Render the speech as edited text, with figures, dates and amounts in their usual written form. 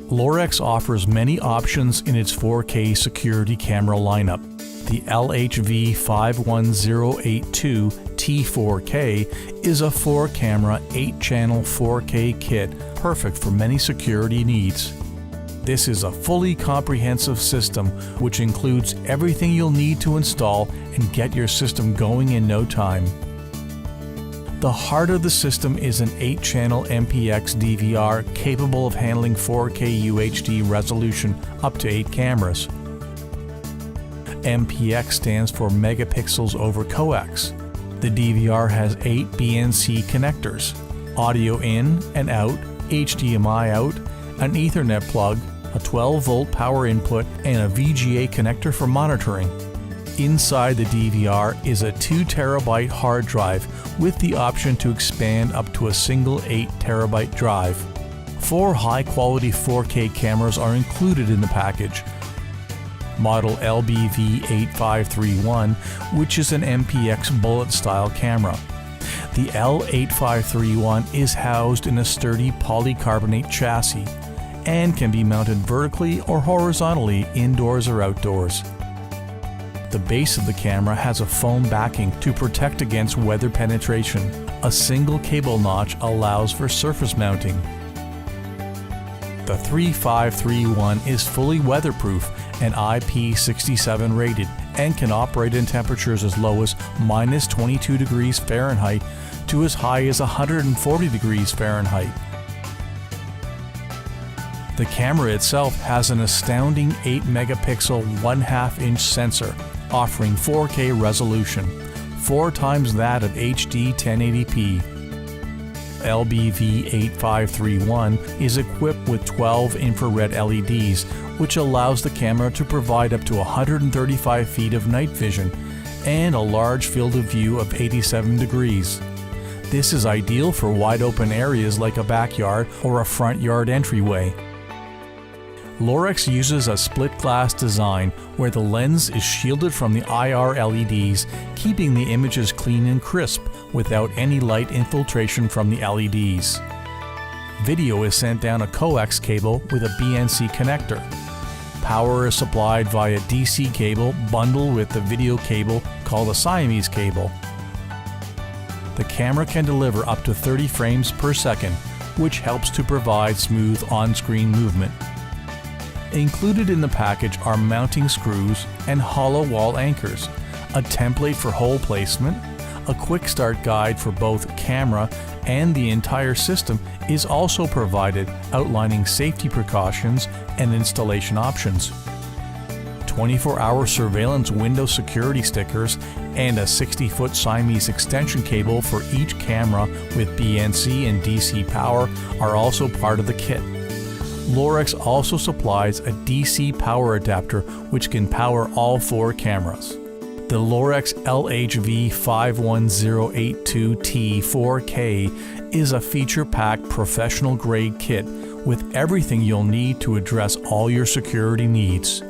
Lorex offers many options in its 4K security camera lineup. The LHV51082T4K is a 4-camera, 8-channel 4K kit perfect for many security needs. This is a fully comprehensive system which includes everything you'll need to install and get your system going in no time. The heart of the system is an 8-channel MPX DVR capable of handling 4K UHD resolution up to 8 cameras. MPX stands for megapixels over coax. The DVR has 8 BNC connectors, audio in and out, HDMI out, an Ethernet plug, a 12-volt power input, and a VGA connector for monitoring. Inside the DVR is a 2 terabyte hard drive with the option to expand up to a single 8 terabyte drive. 4 high-quality 4K cameras are included in the package. Model LBV8531, which is an MPX bullet-style camera. The L8531 is housed in a sturdy polycarbonate chassis and can be mounted vertically or horizontally indoors or outdoors. The base of the camera has a foam backing to protect against weather penetration. A single cable notch allows for surface mounting. The 3531 is fully weatherproof and IP67 rated and can operate in temperatures as low as -22 degrees Fahrenheit to as high as 140 degrees Fahrenheit. The camera itself has an astounding 8 megapixel 1/2 inch sensor offering 4K resolution, 4 times that of HD 1080p. LBV8531 is equipped with 12 infrared LEDs, which allows the camera to provide up to 135 feet of night vision and a large field of view of 87 degrees. This is ideal for wide open areas like a backyard or a front yard entryway. Lorex uses a split glass design where the lens is shielded from the IR LEDs, keeping the images clean and crisp without any light infiltration from the LEDs. Video is sent down a coax cable with a BNC connector. Power is supplied via DC cable bundled with the video cable called a Siamese cable. The camera can deliver up to 30 frames per second, which helps to provide smooth on-screen movement. Included in the package are mounting screws and hollow wall anchors, a template for hole placement, a quick start guide for both camera and the entire system is also provided, outlining safety precautions and installation options. 24-hour surveillance window security stickers and a 60-foot Siamese extension cable for each camera with BNC and DC power are also part of the kit. Lorex also supplies a DC power adapter which can power all 4 cameras. The Lorex LHV51082T4K is a feature-packed professional-grade kit with everything you'll need to address all your security needs.